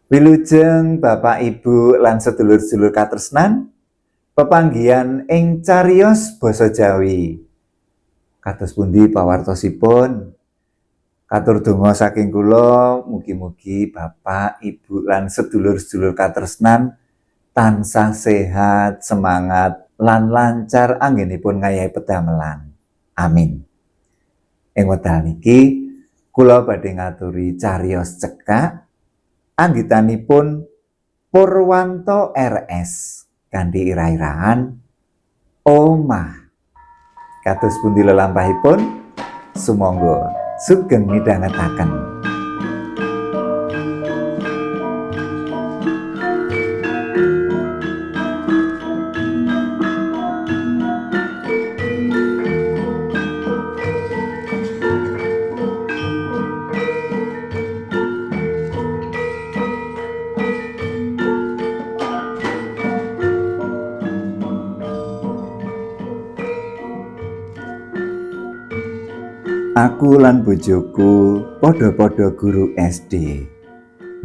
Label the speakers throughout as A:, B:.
A: Wilujeng Bapak Ibu lan sedulur-sedulur katresnan, pepanggihan ing cariyos basa Jawi. Kados pundi pawartosipun? Katur donga saking kula, mugi-mugi Bapak, Ibu lan sedulur-sedulur katresnan tansah sehat, semangat lan lancar anggenipun ngayahi pedamelan. Amin. Ing wekdal niki kula badhe ngaturi cariyos cekak anggitanipun Purwanto RS kanthi irah-irahan omah. Kados pundi lelampahipun? Sumangga sugeng midhangetaken. Aku lan bojoku padha-padha guru SD.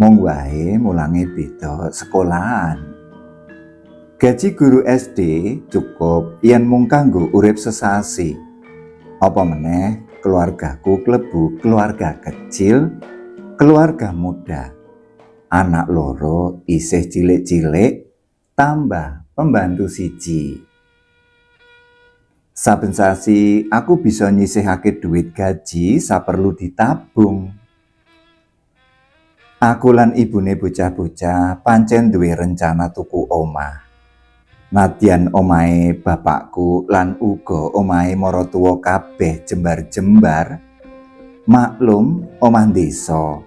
A: Mung wae mulange beda sekolahan. Gaji guru SD cukup yen mung kanggo urip sesasi. Apa meneh keluargaku klebu keluarga kecil, keluarga muda. Anak loro isih cilik-cilik, tambah pembantu siji. Saben sasi aku bisa nyisihake duit gaji saperlu ditabung. Aku lan ibune bocah-bocah pancen duwe rencana tuku omah. Nadyan omahe bapakku lan uga omahe maratuwa kabeh jembar-jembar. Maklum omah desa.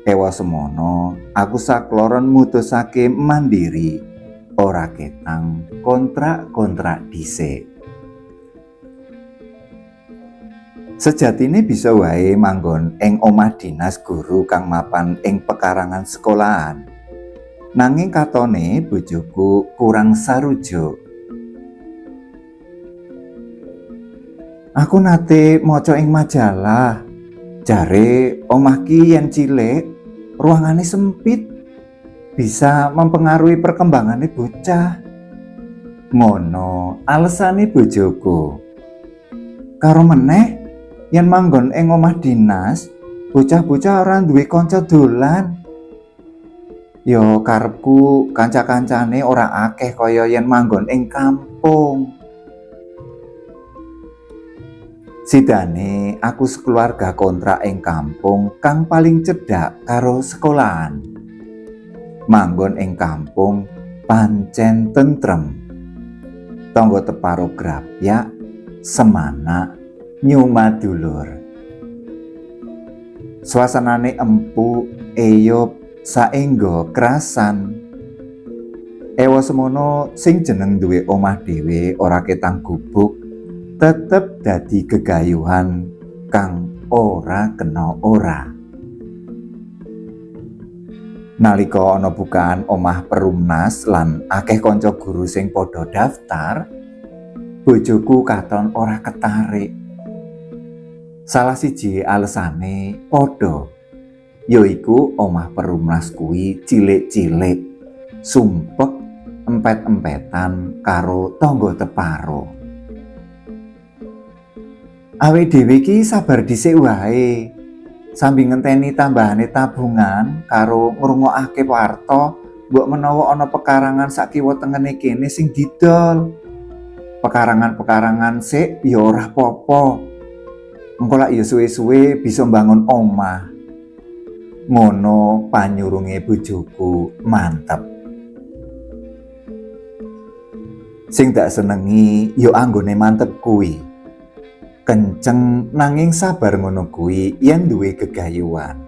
A: Ewa semono aku sakloron mutusake mandiri, ora ketang kontrak-kontrak dhisik. Sejatine bisa wae manggon ing omah dinas guru kang mapan ing pekarangan sekolahan. Nanging katone bojoku kurang sarujuk. Aku nate maca ing majalah, jare omah ki yen cilik, ruangane sempit, bisa mempengaruhi perkembangane bocah. Ngono alesane bojoku. Karo meneh yen manggon ing omah dinas, bocah-bocah ora duwe kanca dolan. Yo karepku kanca-kancane ora akeh kaya yen manggon ing kampung. Sidane aku sekeluarga kontrak ing kampung kang paling cedhak karo sekolahan. Manggon ing kampung pancen tentrem. Tangga teparo grapyak, semana nyuma dulur. Suasanane empuk, eyop, saengga krasan. Ewa semono sing jeneng duwe omah dhewe ora ketang gubuk, tetep dadi gegayuhan kang ora kena ora. Nalika ana bukaan omah perumnas lan akeh kanca guru sing padha daftar, bojoku katon ora ketarik. Salah siji alesane padha, yaiku omah perumnas kuwi cilik-cilik, sumpek, empet-empetan karo tangga teparo. Awake dhewe iki sabar dhisik wae, sambil ngenteni tambahane tabungan karo ngrungokake warta, mbok menawa ana pekarangan sak kiwa tengene kene sing didol. Pekarangan-pekarangan sik ya ora apa-apa. Engko lak ya suwe-suwe bisa mbangun omah. Ngono panyurunge bojoku mantep. Sing tak senengi ya anggone mantep kuwi. Kenceng nanging sabar ngono kuwi yen duwe gegayuhan.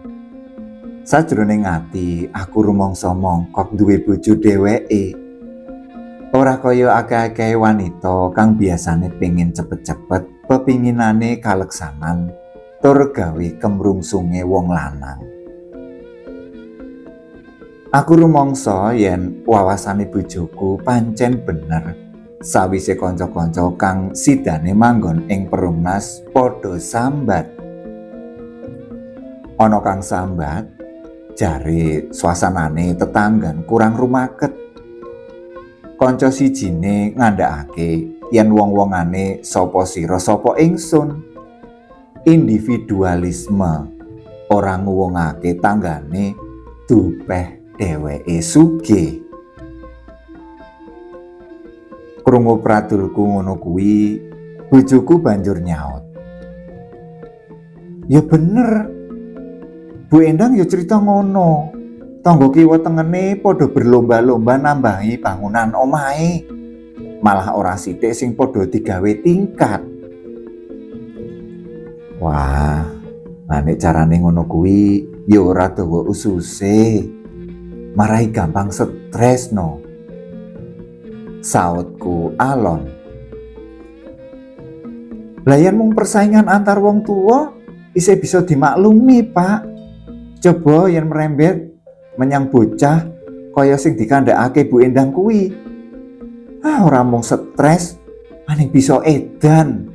A: Sajroning ati aku rumangsa mongkok duwe bojo dheweke. Ora kaya akeh-akeh wanita kang biasane pengin cepet-cepet pepinginane kaleksanan tur gawe kemrungsunge wong lanang. Aku rumangsa yen wawasane bojoku pancen bener. Sawise kanca-kanca kang sidane manggon ing perumnas padha sambat. Ana kang sambat, Jare suasanane tetanggan kurang rumaket. Kanca sijine ngandhakake yen wong-wongane sapa sira sapa ingsun. Individualisme ora nguwungake tanggane dupeh dheweke sugih. Krungu pradulku ngono kuwi, bojoku banjur nyaut. Ya bener, Bu Endang ya cerita ngono. Tangga kiwa tengene padha berlomba-lomba nambahi bangunan omahe. Malah ora sithik sing padha digawe tingkat. Wah, nek carane ngono kuwi ya ora dawa ususe. Marai gampang stres no. Sautku alon. Lah yen mung persaingan antar wong tua isih bisa dimaklumi, Pak. Coba yen merembet menyang bocah kaya sing dikandhakake Bu Endang kuwi. Ora mung stres, maning bisa edan.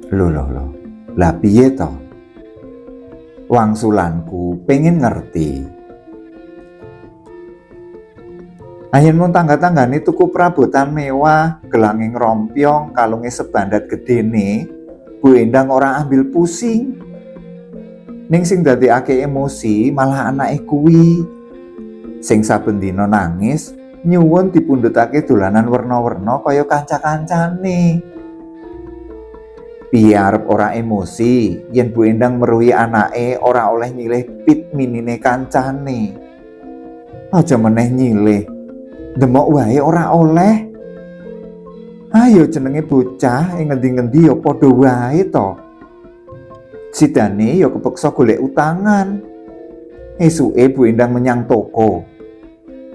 A: Lho. Lah piye to? Wangsulanku pengen ngerti. Ayen mun tangga-tanggane tuku perabotan mewah, gelanging rompyong, kalunge sebandat gedene, Bu Endang ora ambil pusing. Ning sing dadekake emosi malah anake kuwi. Sing saben dina nangis, nyuwun dipundhutake dolanan werna-werna kaya kanca-kancane. Piye arep ora emosi yen Bu Endang meruhi anake ora oleh nyilih pit minine kancane. Aja meneh nyilih, demok wae ora oleh. Ayo jenenge bocah ing ngendi-ngendi ya padha wae to. Sidane ya kepeksa golek utangan. Esuke Bu Endang menyang toko.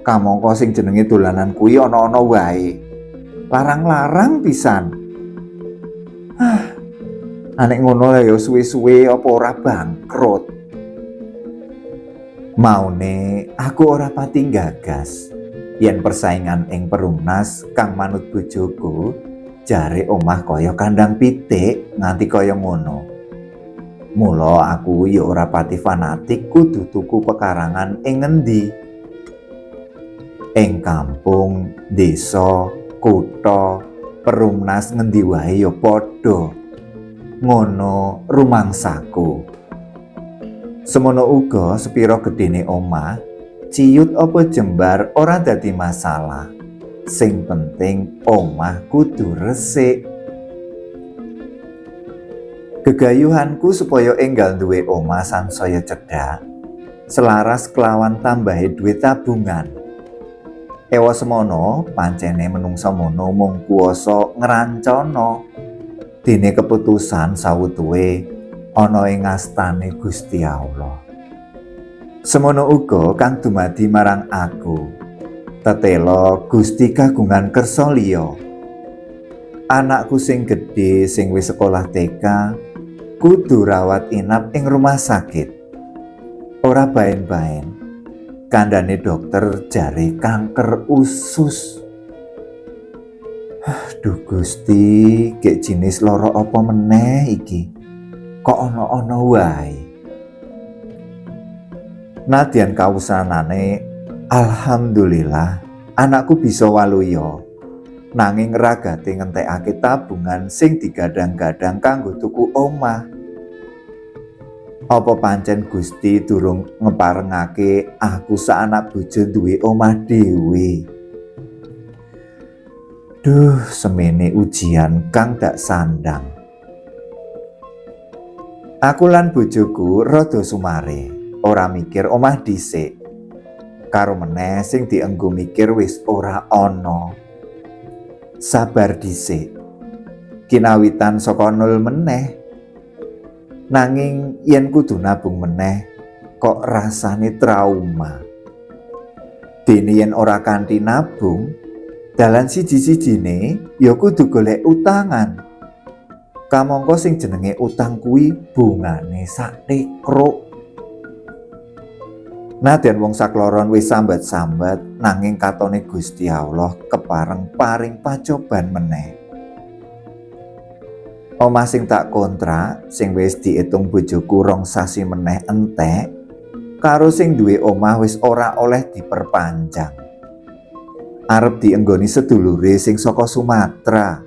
A: Kamangka sing jenenge dolanan kuwi ana-ana wae. Larang-larang pisan. Anek ngono ya suwe-suwe apa ora bangkrut. Maune aku ora pati gagas yen persaingan ing perumnas kang manut bojoku jare omah kaya kandang pitik nganti kaya ngono. Mula aku ya ora pati fanatik kudu tuku pekarangan ing ngendi. Ing kampung, desa, kutha, perumnas ngendi wae ya padha. Ngono rumangsaku. Semono uga sepira gedene omah, ciut apa jembar ora dadi masalah. Sing penting omah kudu resik. Gegayuhanku supaya enggal duwe omah sansaya cedhak, selaras kelawan tambahe duwe tabungan. Ewa semono pancene menungsa mono mung kuwasa ngrancana. Dene keputusan sawutuhe ana ing ngastane Gusti Allah. Semono uga kang dumadi marang aku. Tetela Gusti kagungan kersa liya. Anakku sing gedhe sing wis sekolah TK kudu rawat inap ing rumah sakit. Ora baen-baen. Kandhane dokter jare kanker usus. Aduh Gusti, gek jenis loro apa meneh iki? Kok ana-ana wae. Nadyan kawusanane, alhamdulillah, anakku bisa waluya. Nanging ragate ngentekake tabungan sing digadang-gadang kanggo tuku omah. Apa pancen Gusti durung ngeparengake aku saanak bojo duwe omah dhewe? Duh, semene ujian kang dak sandang. Aku lan bojoku rada sumare, ora mikir omah dhisik. Karo meneh sing dienggo mikir wis ora ana. Sabar dhisik. Kinawitan saka nol meneh. Nanging yen kudu nabung meneh, kok rasane trauma. Dene yen ora kanthi nabung, dalan siji-sijine ya kudu golek utangan. Kamangka sing jenenge utang kuwi bungane sak tekruk. Nadyan wong sakloron wis sambat-sambat nanging katone Gusti Allah kepareng paring pacoban meneh. Omah sing tak kontrak sing wis diitung bojoku 2 sasi meneh entek karo sing duwe omah wis ora oleh diperpanjang. Arep dienggoni sedulure sing saka Sumatera.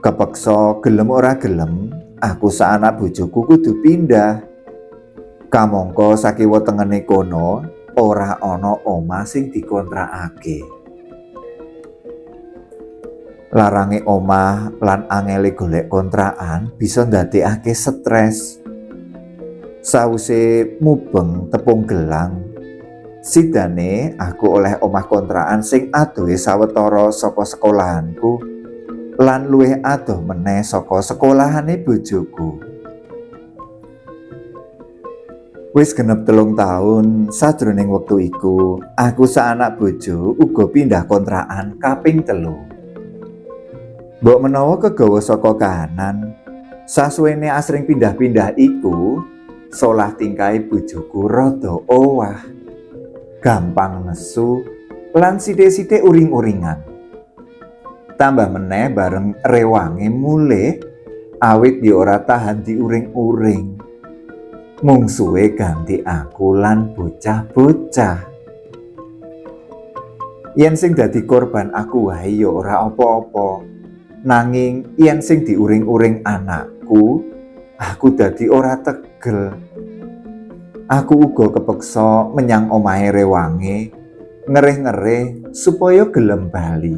A: Kepeksa gelem ora gelem, aku saanak bojoku kudu pindah. Kamangka sakiwa tengene kono ora ana omah sing dikontrakake. Larange omah lan angele golek kontrakan bisa ndadekake stres. Sawise mubeng tepung gelang, sidane aku oleh omah kontrakan sing adohe sawetara saka sekolahanku lan luwih adoh meneh saka sekolahane bojoku. Wis genep 3 taun sajroning wektu iku, aku saanak bojo uga pindah kontrakan kaping 3. Mbok menawa kegawa saka kahanan, sasuwene asring pindah-pindah iku, solah tingkahe bojoku rada owah, gampang nesu lan sithik-sithik uring-uringan. Tambah meneh bareng rewange mulih, awit ya ora tahan diuring-uring. Mungsuhe ganti aku lan bocah-bocah. Yen sing dadi korban aku wae ya ora apa-apa. Nanging yen sing diuring-uring anakku, aku dadi ora tegel. Aku uga kepeksa menyang omahe rewange, ngerih-ngerih supaya gelem bali.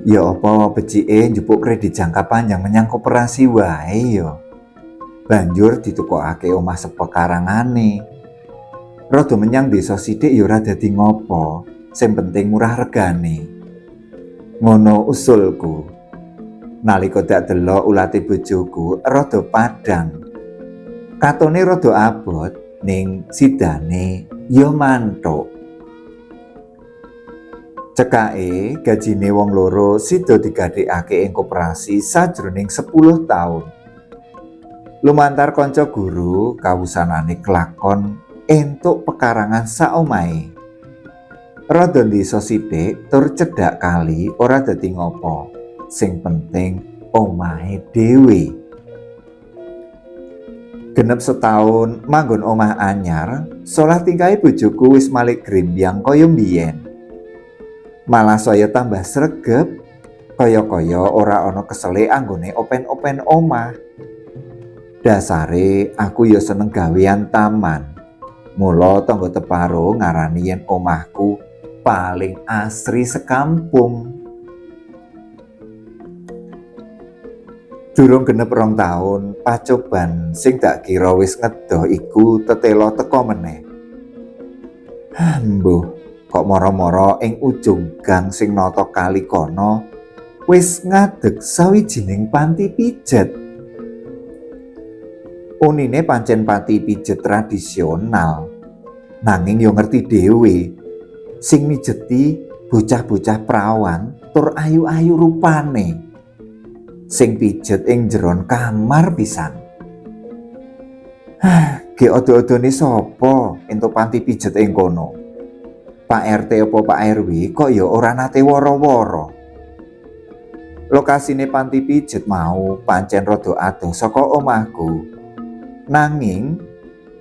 A: Ya apa becike njupuk kredit jangka panjang menyang koperasi wae ya. Banjur ditukokake omah sepekarangane. Rada menyang desa sithik ya ora dadi ngopo, sing penting murah regane. Ngono usulku. Nalika dak delok ulate bojoku rada padhang. Katone rada abot ning sidane ya mantuk. Cekake gajine wong loro sida digadhekake ing koperasi sajroning 10 taun. Lumantar kanca guru kawusanane kelakon entuk pekarangan saomahe. Rada desa sithik tur cedhak kali ora dadi ngopo. Sing penting omahe dhewe. Genep setahun manggon omah anyar, solah tingkahe bojoku wis malih grembyang kaya mbiyen. Malah saya tambah sregep, kaya-kaya ora ana kesele anggone open-open omah. Dasare aku ya seneng gawean taman. Mula tangga teparo ngarani yen omahku paling asri sekampung. Durung genep 2 taun, pacoban sing tak kira wis ngedoh iku tetelo teka meneh. Mbuh, kok mara-mara ing ujung gang sing nata kali kono wis ngadeg sawijining panti pijet. Unine pancen panti pijet tradisional, nanging yo ngerti dhewe, sing mijeti bocah-bocah prawan tur ayu-ayu rupane. Sing pijet ing jeron kamar pisan. Ge odo-odone sapa entuk panti pijet ing kono? Pak RT apa Pak RW kok ya ora nate woro-woro. Lokasine panti pijet mau pancen rada adoh saka omahku. Nanging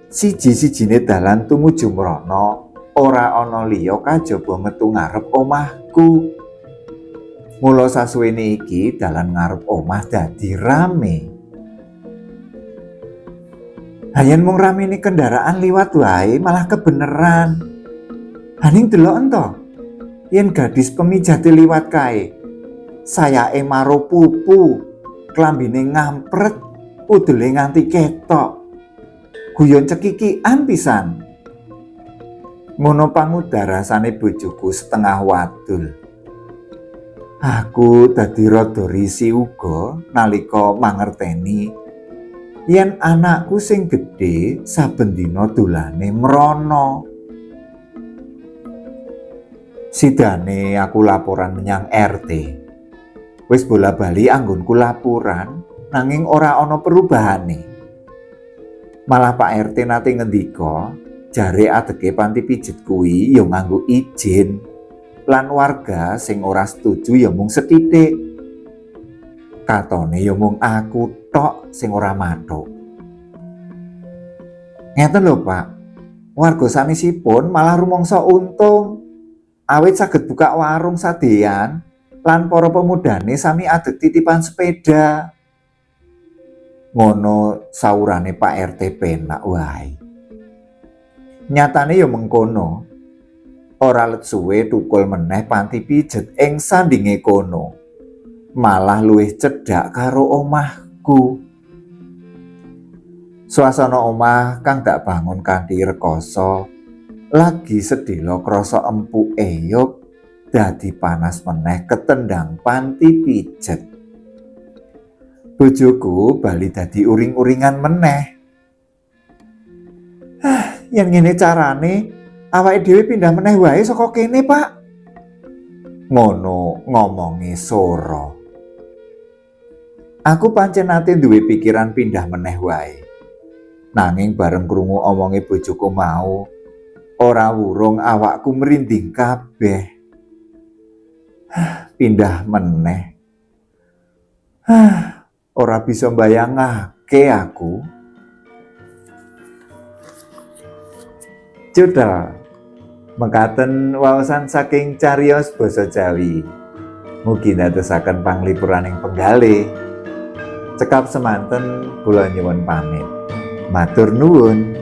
A: siji-sijine dalan tumuju mrono ora ana liya kajaba metu ngarep omahku. Mula sasuwene iki dalan ngarep omah dadi rame. Hayen mung ramene kendaraan liwat wae malah kebeneran. Haning delok ento, yen gadis pemijate liwat kae, sayake maro pupu, klambine ngampret, udele nganti ketok. Guyon cekikikan pisan. Ngono pangudarasane bojoku setengah wadul. Aku dadi rada risi uga nalika mangerteni yen anakku sing gedhe saben dina dolane mrono. Sidane aku laporan menyang RT. Wis bola-bali anggonku laporan, nanging ora ana perubahane. Malah Pak RT nate ngendika, jare adeke panti pijet kuwi ya nganggo izin. lan warga sing ora setuju ya mung sethithik. Katone ya mung aku tok sing ora mathuk. Ngeten lho, Pak. Warga sanesipun malah rumangsa untung. Awit saged buka warung sadean lan para pemudane sami adeg titipan sepeda. Ngono saurane Pak RT penak wae. Nyatane ya mengkono. Ora let suwe tukul meneh panti pijet ing sandinge kono. Malah luwih cedhak karo omahku. Suasana omah kang dak bangun kanthi rekoso lagi sedhela krasa empuk eyup dadi panas meneh ketendang panti pijet. Bojoku bali dadi uring-uringan meneh. Yen ngene carane awake dhewe pindah meneh wae saka kene, Pak. Ngono ngomongi Sora. Aku pancen nate duwe pikiran pindah meneh wae. Nanging bareng krungu omonge bojoku mau, ora wurung awakku merinding kabeh. Pindah meneh. Ora bisa mbayangake aku. Jodha, mekaten waosan saking cariyos basa Jawi. Mugi ndadosaken panglipuraning penggalih. Cekap semanten kula nyuwun pamit. Matur nuwun.